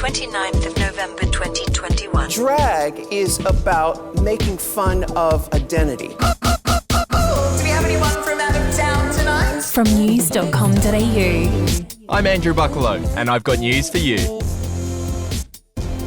29th of November 2021. Drag is about making fun of identity. Do we have anyone from out of town tonight? From news.com.au. I'm Andrew Bucklow, and I've got news for you.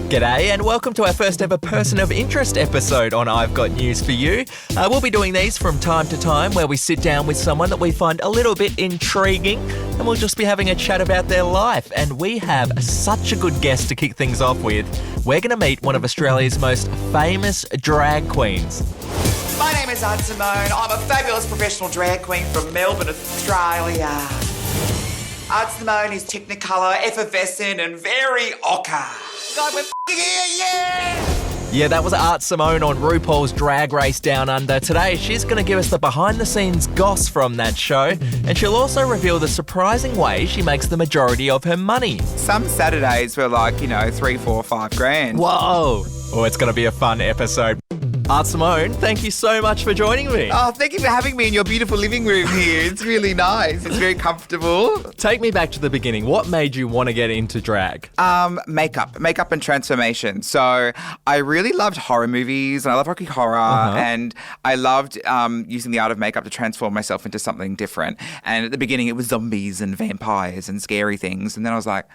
G'day and welcome to our first ever Person of Interest episode on I've Got News for You. We'll be doing these from time to time where we sit down with someone that we find a little bit intriguing and we'll just be having a chat about their life. And we have such a good guest to kick things off with. We're going to meet one of Australia's most famous drag queens. My name is Simone. I'm a fabulous professional drag queen from Melbourne, Australia. Simone is technicolour, effervescent and very ocker. God, we're f***ing here, yeah! Yeah, that was Art Simone on Rupaul's Drag Race Down Under. Today, she's going to give us the behind-the-scenes goss from that show, and she'll also reveal the surprising way she makes the majority of her money. Some Saturdays were like, 3, 4, 5 grand. Whoa! Oh, it's going to be a fun episode. Art Simone, thank you so much for joining me. Oh, thank you for having me in your beautiful living room here. It's really nice. It's very comfortable. Take me back to the beginning. What made you want to get into drag? Makeup and transformation. So I really loved horror movies and I love Rocky Horror and I loved using the art of makeup to transform myself into something different. And at the beginning it was zombies and vampires and scary things. And then I was like,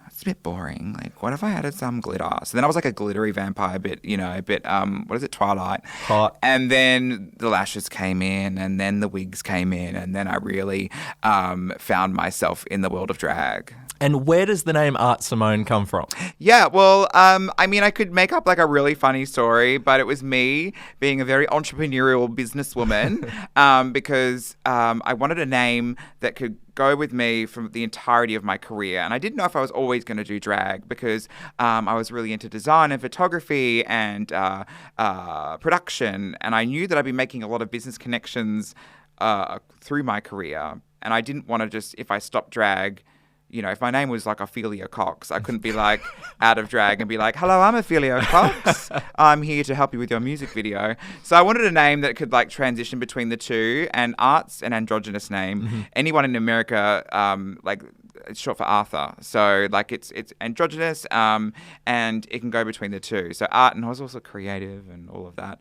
it's a bit boring. Like, what if I added some glitter? So then I was like a glittery vampire, what is it, Twilight? Hot. And then the lashes came in and then the wigs came in and then I really found myself in the world of drag. And where does the name Art Simone come from? Yeah, well, I could make up like a really funny story, but it was me being a very entrepreneurial businesswoman because I wanted a name that could go with me from the entirety of my career. And I didn't know if I was always going to do drag because I was really into design and photography and production. And I knew that I'd be making a lot of business connections through my career. And I didn't want to just, if I stopped drag, if my name was like Ophelia Cox, I couldn't be like out of drag and be like, hello, I'm Ophelia Cox. I'm here to help you with your music video. So I wanted a name that could like transition between the two, and Art's an androgynous name. Mm-hmm. Anyone in America, it's short for Arthur. So like it's androgynous and it can go between the two. So Art, and I was also creative and all of that.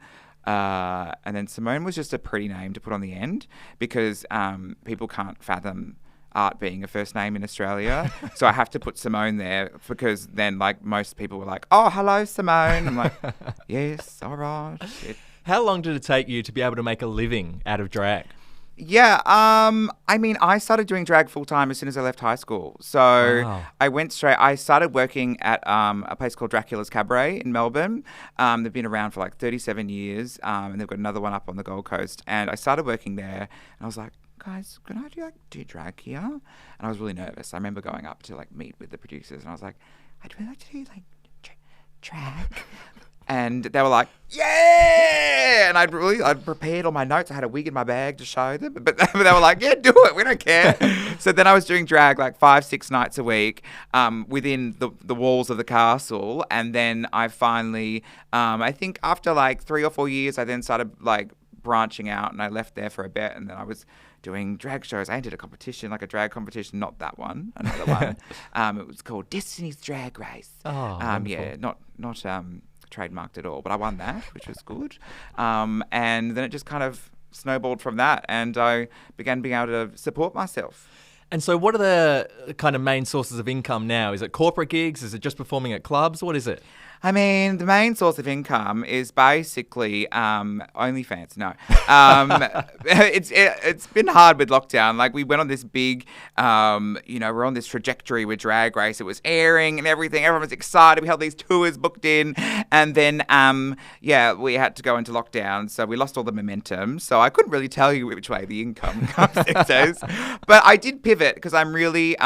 And then Simone was just a pretty name to put on the end because people can't fathom Art being a first name in Australia. So I have to put Simone there because then like most people were like, oh, hello, Simone. I'm like, yes, all right. How long did it take you to be able to make a living out of drag? Yeah, I started doing drag full time as soon as I left high school. So wow. I started working at a place called Dracula's Cabaret in Melbourne. They've been around for like 37 years and they've got another one up on the Gold Coast. And I started working there and I was like, guys, can I do drag here? And I was really nervous. I remember going up to like meet with the producers and I was like, I'd really like to do like drag. And they were like, yeah! And I'd prepared all my notes. I had a wig in my bag to show them. But they were like, yeah, do it. We don't care. So then I was doing drag like 5-6 nights a week within the walls of the castle. And then I finally, I think after like 3 or 4 years, I then started like branching out and I left there for a bit. And then I was doing drag shows. I entered a competition, like a drag competition, not that one, another one. It was called Destiny's Drag Race. Oh, yeah, not trademarked at all, but I won that, which was good. And then it just kind of snowballed from that, and I began being able to support myself. And so what are the kind of main sources of income now? Is it corporate gigs? Is it just performing at clubs? What is it? I mean, the main source of income is basically OnlyFans. No, it's been hard with lockdown. Like we went on this big, we're on this trajectory with Drag Race. It was airing and everything. Everyone was excited. We had these tours booked in, and then we had to go into lockdown, so we lost all the momentum. So I couldn't really tell you which way the income comes these days. But I did pivot because I'm really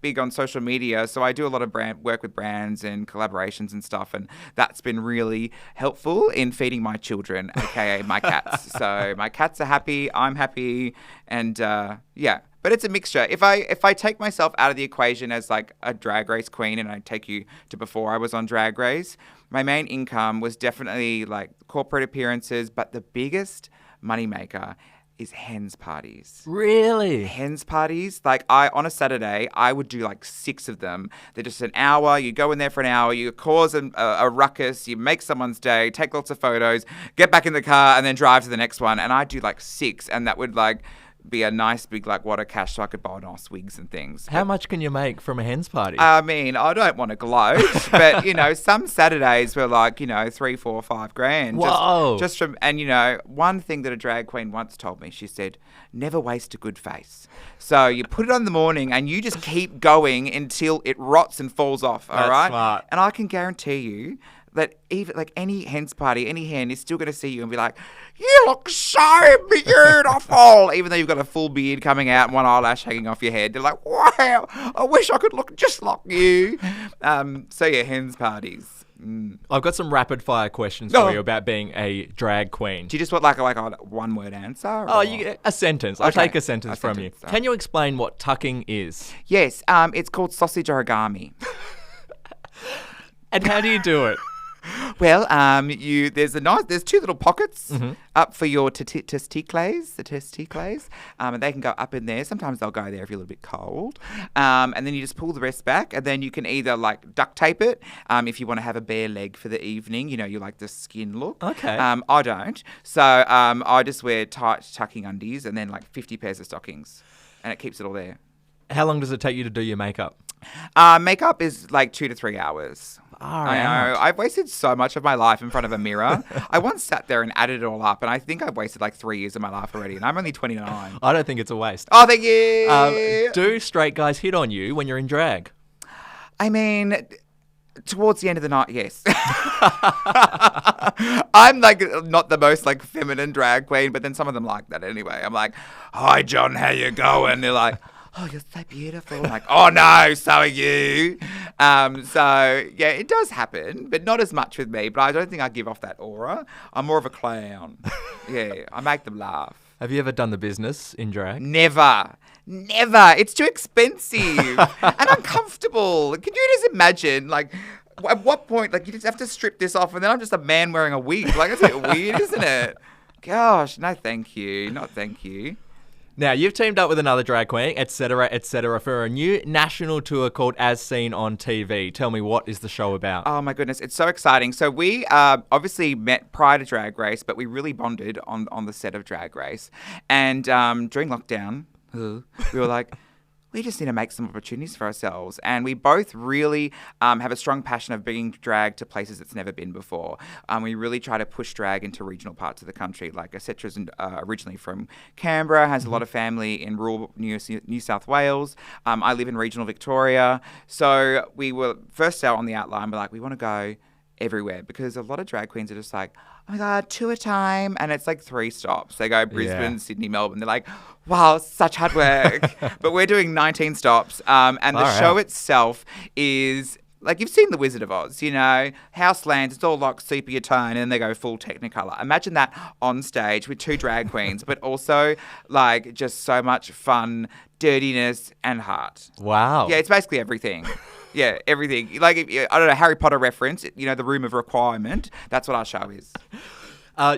big on social media, so I do a lot of work with brands and collaborations and stuff. And that's been really helpful in feeding my children, aka my cats. So my cats are happy, I'm happy, and But it's a mixture. If I take myself out of the equation as like a Drag Race queen, and I take you to before I was on Drag Race, my main income was definitely like corporate appearances, but the biggest moneymaker is hens parties. Really? Hens parties, like on a Saturday, I would do like 6 of them. They're just an hour. You go in there for an hour, you cause a ruckus, you make someone's day, take lots of photos, get back in the car, and then drive to the next one. And I do like 6, and that would like be a nice big like wad of cash so I could buy nice wigs and things. How much can you make from a hens party? I mean, I don't want to gloat, but some Saturdays were like, 3, 4, 5 grand. Whoa. Just from, and one thing that a drag queen once told me, she said, never waste a good face. So you put it on in the morning and you just keep going until it rots and falls off. All That's right. smart. And I can guarantee you that even like any hens party, any hen is still going to see you and be like, you look so beautiful, even though you've got a full beard coming out and one eyelash hanging off your head. They're like, wow, I wish I could look just like you. So yeah, hens parties. I've got some rapid fire questions Oh. for you about being a drag queen. Do you just want like a one-word answer? Oh, or- you get a sentence. I'll Okay. take a sentence from you. Sorry. Can you explain what tucking is? Yes, it's called sausage origami. And how do you do it? Well, there's 2 little pockets up for your testicles, and they can go up in there. Sometimes they'll go there if you're a little bit cold, and then you just pull the rest back, and then you can either like duct tape it if you want to have a bare leg for the evening. You like the skin look. Okay. I don't, so I just wear tight tucking undies and then like 50 pairs of stockings, and it keeps it all there. How long does it take you to do your makeup? Makeup is like 2 to 3 hours. I know. I've wasted so much of my life in front of a mirror. I once sat there and added it all up, and I think I've wasted like 3 years of my life already, and I'm only 29. I don't think it's a waste. Oh, thank you. Do straight guys hit on you when you're in drag? I mean, towards the end of the night, yes. I'm like not the most like feminine drag queen, but then some of them like that anyway. I'm like, hi, John, how you going? They're like, oh, you're so beautiful. I'm like, oh no, so are you. So yeah, it does happen, but not as much with me. But I don't think I give off that aura. I'm more of a clown. Yeah, I make them laugh. Have you ever done the business in drag? Never. It's too expensive and uncomfortable. Can you just imagine, like, at what point, like, you just have to strip this off and then I'm just a man wearing a wig. Like, it's a bit weird, isn't it? Gosh, no thank you. Not thank you. Now, you've teamed up with another drag queen, etc., for a new national tour called As Seen on TV. Tell me, what is the show about? Oh, my goodness. It's so exciting. So we obviously met prior to Drag Race, but we really bonded on the set of Drag Race. And during lockdown, we were like, we just need to make some opportunities for ourselves. And we both really have a strong passion of bringing drag to places it's never been before. We really try to push drag into regional parts of the country. Like Acetra's originally from Canberra, has a lot of family in rural New South Wales. I live in regional Victoria. So we were first out on the outline, we're like, we want to go everywhere, because a lot of drag queens are just like, oh my God, 2 a time. And it's like 3 stops. They go Brisbane, Sydney, Melbourne. They're like, wow, such hard work. But we're doing 19 stops. And the show itself is, like, you've seen The Wizard of Oz, House Lands, it's all like sepia tone, and then they go full technicolour. Imagine that on stage with 2 drag queens, but also like just so much fun, dirtiness and heart. Wow. Yeah, it's basically everything. Yeah, everything. Like, I don't know, Harry Potter reference, the room of requirement. That's what our show is.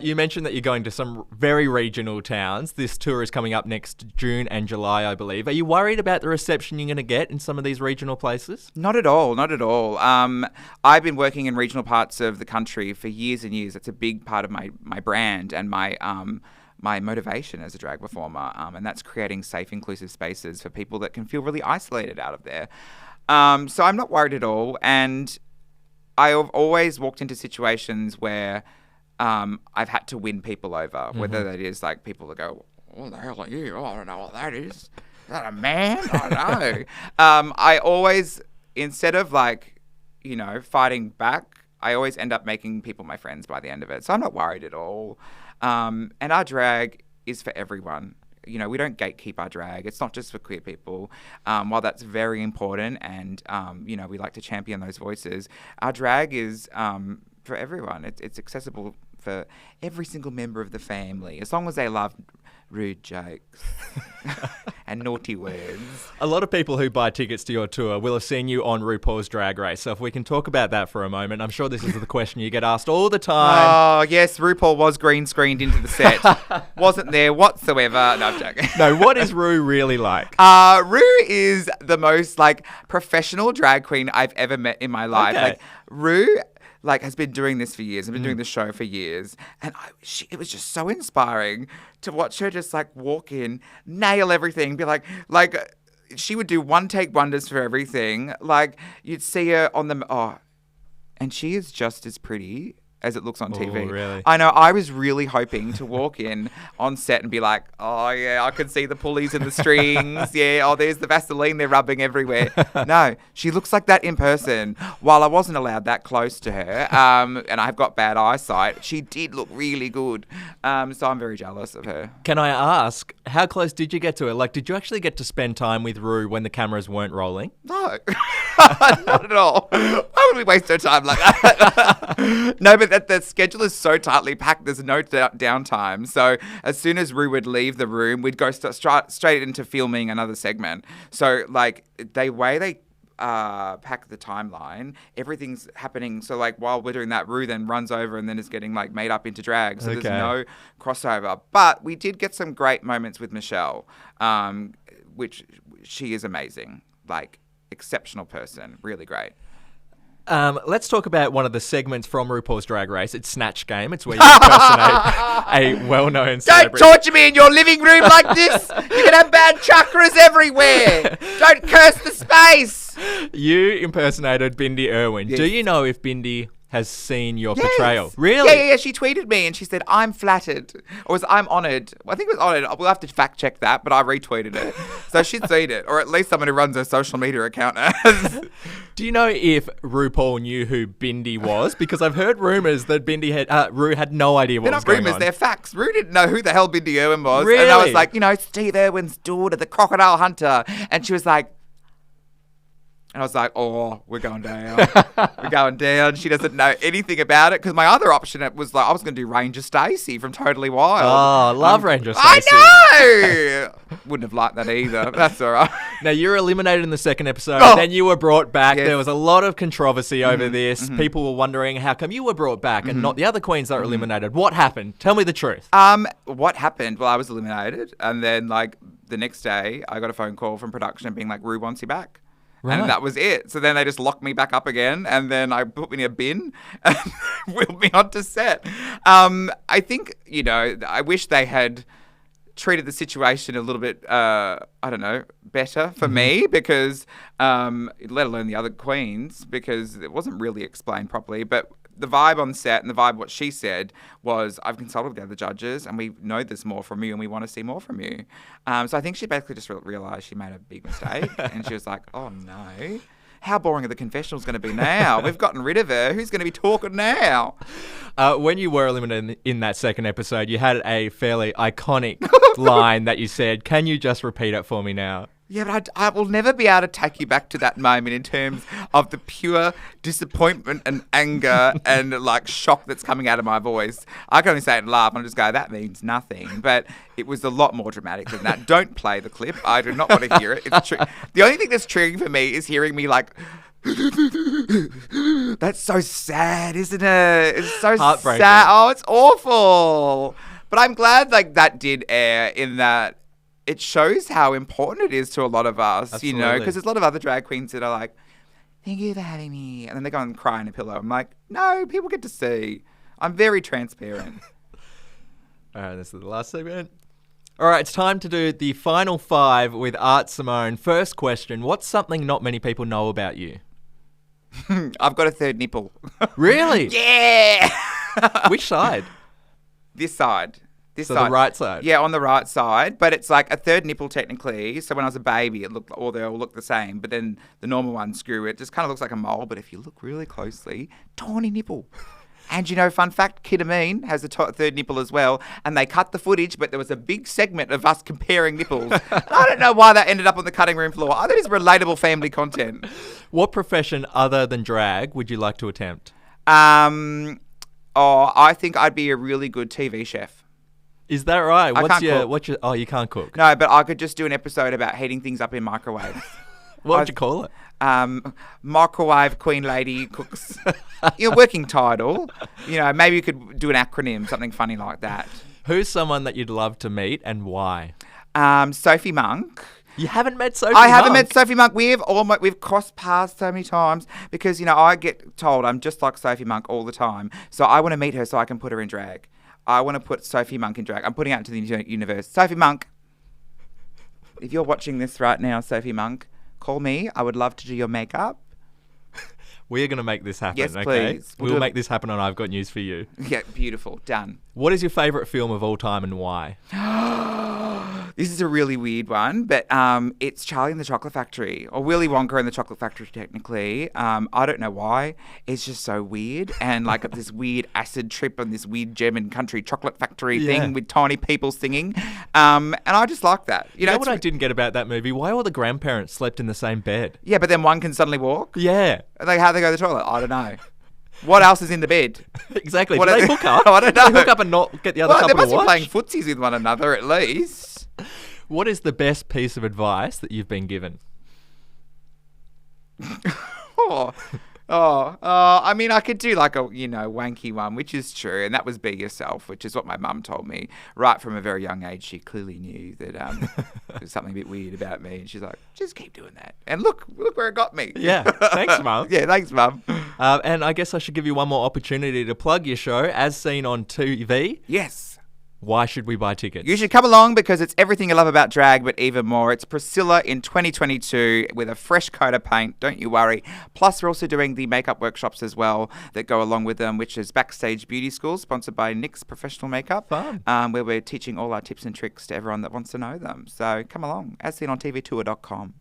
You mentioned that you're going to some very regional towns. This tour is coming up next June and July, I believe. Are you worried about the reception you're going to get in some of these regional places? Not at all, not at all. I've been working in regional parts of the country for years and years. It's a big part of my brand and my motivation as a drag performer, and that's creating safe, inclusive spaces for people that can feel really isolated out of there. So I'm not worried at all, and I've always walked into situations where I've had to win people over, whether that is like people that go, what the hell are you? Oh, I don't know what that is. Is that a man? I don't know. I always, instead of like, fighting back, I always end up making people my friends by the end of it. So I'm not worried at all. And our drag is for everyone. We don't gatekeep our drag. It's not just for queer people. While that's very important and, we like to champion those voices, our drag is for everyone. It's accessible for every single member of the family, as long as they love rude jokes and naughty words. A lot of people who buy tickets to your tour will have seen you on RuPaul's Drag Race. So if we can talk about that for a moment, I'm sure this is the question you get asked all the time. Oh, yes, RuPaul was green screened into the set. Wasn't there whatsoever. No, I'm joking. No, what is Ru really like? Ru is the most like professional drag queen I've ever met in my life. Okay. Like Ru has been doing this for years. I've been doing the show for years. And it was just so inspiring to watch her just like walk in, nail everything, be like she would do one take wonders for everything. Like you'd see her on and she is just as pretty as it looks on TV. Oh, really? I know. I was really hoping to walk in on set and be like, oh, yeah, I can see the pulleys and the strings. Yeah, oh, there's the Vaseline they're rubbing everywhere. No, she looks like that in person. While I wasn't allowed that close to her, and I've got bad eyesight, she did look really good. So I'm very jealous of her. Can I ask, how close did you get to her? Like, did you actually get to spend time with Ru when the cameras weren't rolling? No, not at all. Why would we waste our time like that? No, but the schedule is so tightly packed, there's no downtime. So as soon as Ru would leave the room, we'd go straight into filming another segment. So like they pack the timeline, everything's happening. So like while we're doing that, Ru then runs over and then is getting like made up into drag. So there's no crossover. But we did get some great moments with Michelle, which she is amazing. Like exceptional person, really great. Let's talk about one of the segments from RuPaul's Drag Race. It's Snatch Game. It's where you impersonate a well-known celebrity. Don't torture me in your living room like this. You can have bad chakras everywhere. Don't curse the space. You impersonated Bindi Irwin. Yes. Do you know if Bindi has seen your Yes. portrayal? Really? Yeah. She tweeted me and she said, I'm flattered. Or was I'm honoured. I think it was honoured. We'll have to fact check that, but I retweeted it. So she'd seen it. Or at least someone who runs her social media account has. Do you know if RuPaul knew who Bindi was? Because I've heard rumours that Ru had no idea what They're was not going rumours, on. they're facts. Ru didn't know who the hell Bindi Irwin was. Really? And I was like, Steve Irwin's daughter, the crocodile hunter. And she was like, and I was like, oh, we're going down. We're going down. She doesn't know anything about it. Because my other option was like, I was going to do Ranger Stacey from Totally Wild. Oh, love Ranger Stacey. I know! Wouldn't have liked that either. That's all right. Now, you were eliminated in the second episode. Oh. Then you were brought back. Yes. There was a lot of controversy over this. People were wondering how come you were brought back and not the other queens that were eliminated. What happened? Tell me the truth. What happened? Well, I was eliminated. And then, like, the next day, I got a phone call from production being like, Ru wants you back. Right. And that was it. So then they just locked me back up again, and then I put me in a bin and wheeled me onto set. I think, I wish they had treated the situation a little bit, better for me, because, let alone the other queens, because it wasn't really explained properly. But the vibe on set and the vibe, what she said was, I've consulted with the other judges and we know there's more from you and we want to see more from you. So I think she basically just realised she made a big mistake and she was like, oh no, how boring are the confessionals going to be now? We've gotten rid of her. Who's going to be talking now? When you were eliminated in that second episode, you had a fairly iconic line that you said. Can you just repeat it for me now? Yeah, but I will never be able to take you back to that moment in terms of the pure disappointment and anger and like shock that's coming out of my voice. I can only say it and laugh and just go, that means nothing. But it was a lot more dramatic than that. Don't play the clip. I do not want to hear it. It's the only thing that's triggering for me is hearing me like... That's so sad, isn't it? It's so Heartbreaking. sad. Oh, it's awful. But I'm glad like that did air in that it shows how important it is to a lot of us, Absolutely. because there's a lot of other drag queens that are like, thank you for having me. And then they go and cry in a pillow. I'm like, no, people get to see. I'm very transparent. All right, this is the last segment. All right, it's time to do the final 5 with Art Simone. First question, what's something not many people know about you? I've got a third nipple. Really? Yeah! Which side? This side. This So side. the right side? Yeah, on the right side. But it's like a third nipple technically. So when I was a baby, they all look the same. But then the normal one, screw it, just kind of looks like a mole. But if you look really closely, tiny nipple. And fun fact, Kid Amin has a third nipple as well. And they cut the footage, but there was a big segment of us comparing nipples. I don't know why that ended up on the cutting room floor. That is relatable family content. What profession other than drag would you like to attempt? I think I'd be a really good TV chef. Is that right? I can't cook. What's your? Oh, you can't cook. No, but I could just do an episode about heating things up in microwaves. What would you call it? Microwave Queen Lady Cooks. Working title. Maybe you could do an acronym, something funny like that. Who's someone that you'd love to meet and why? Sophie Monk. You haven't met Sophie I Monk? haven't met Sophie Monk. We've crossed paths so many times because, I get told I'm just like Sophie Monk all the time. So I want to meet her so I can put her in drag. I want to put Sophie Monk in drag. I'm putting it out into the universe. Sophie Monk, if you're watching this right now, Sophie Monk, call me. I would love to do your makeup. We're going to make this happen, Yes, okay? please. We'll make this happen on I've Got News for You. Yeah, beautiful. Done. What is your favourite film of all time and why? This is a really weird one, but it's Charlie and the Chocolate Factory, or Willy Wonka and the Chocolate Factory, technically. I don't know why. It's just so weird. And like this weird acid trip on this weird German country chocolate factory thing with tiny people singing. And I just like that. You know what I didn't get about that movie? Why all the grandparents slept in the same bed? Yeah, but then one can suddenly walk? Yeah. Like, how they go to the toilet? I don't know. What else is in the bed? Exactly. What Do they hook up? I don't know. Do they hook up and not get the other couple they must to watch? be playing footsies with one another at least. What is the best piece of advice that you've been given? I mean, I could do like a, wanky one, which is true. And that was be yourself, which is what my mum told me right from a very young age. She clearly knew that there's something a bit weird about me. And she's like, just keep doing that. And look where it got me. Yeah. Thanks, Mum. Yeah, thanks, Mum. And I guess I should give you one more opportunity to plug your show as seen on TV. Yes. Why should we buy tickets? You should come along because it's everything you love about drag, but even more. It's Priscilla in 2022 with a fresh coat of paint. Don't you worry. Plus, we're also doing the makeup workshops as well that go along with them, which is Backstage Beauty School, sponsored by NYX Professional Makeup. Fun. Where we're teaching all our tips and tricks to everyone that wants to know them. So come along, as seen on tvtour.com.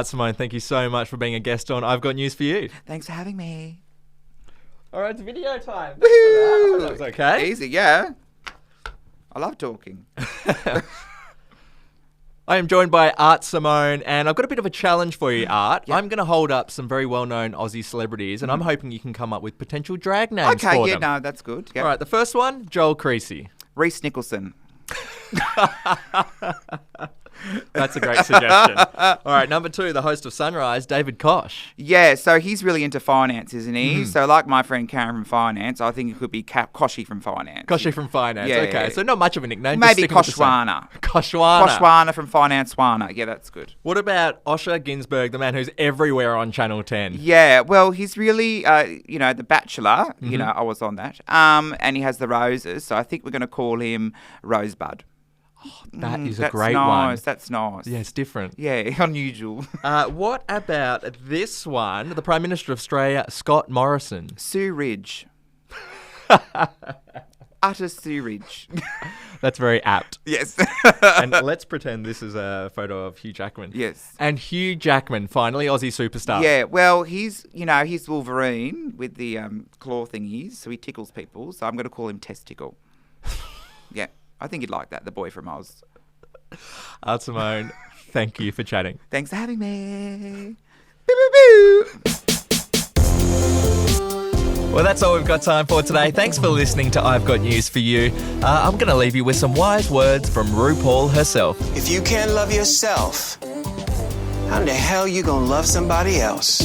Simone, thank you so much for being a guest on I've Got News for You. Thanks for having me. All right, it's video time. Woohoo! That was okay. Easy, yeah. I love talking. I am joined by Art Simone, and I've got a bit of a challenge for you, Art. Yep. I'm going to hold up some very well-known Aussie celebrities, and I'm hoping you can come up with potential drag names for them. Okay, no, that's good. Yep. All right, the first one, Joel Creasy. Reese Nicholson. That's a great suggestion. All right, number 2, the host of Sunrise, David Kosh. Yeah, so he's really into finance, isn't he? So like my friend Karen from Finance, I think it could be Koshy from Finance. Koshy from Finance, Yeah, okay. yeah. So not much of a nickname. Maybe Koshwana. Koshwana. Koshwana from Finance Wana. Yeah, that's good. What about Osher Ginsberg, the man who's everywhere on Channel 10? Yeah, well, he's really, The Bachelor. I was on that. And he has the roses, so I think we're going to call him Rosebud. That is a That's great nice. one. That's nice. Yeah, it's different. Yeah, unusual. What about this one? The Prime Minister of Australia, Scott Morrison. Sue Ridge. Utter Sue Ridge. That's very apt. Yes. And let's pretend this is a photo of Hugh Jackman. Yes. And Hugh Jackman, finally, Aussie superstar. Yeah, well, he's Wolverine with the claw thingies, so he tickles people. So I'm going to call him Testicle. Yeah. I think you'd like that, the boy from Oz. Art Simone, thank you for chatting. Thanks for having me. Boo, boo, boo. Well, that's all we've got time for today. Thanks for listening to I've Got News for You. I'm going to leave you with some wise words from Rupaul herself. If you can't love yourself, how in the hell you gonna love somebody else?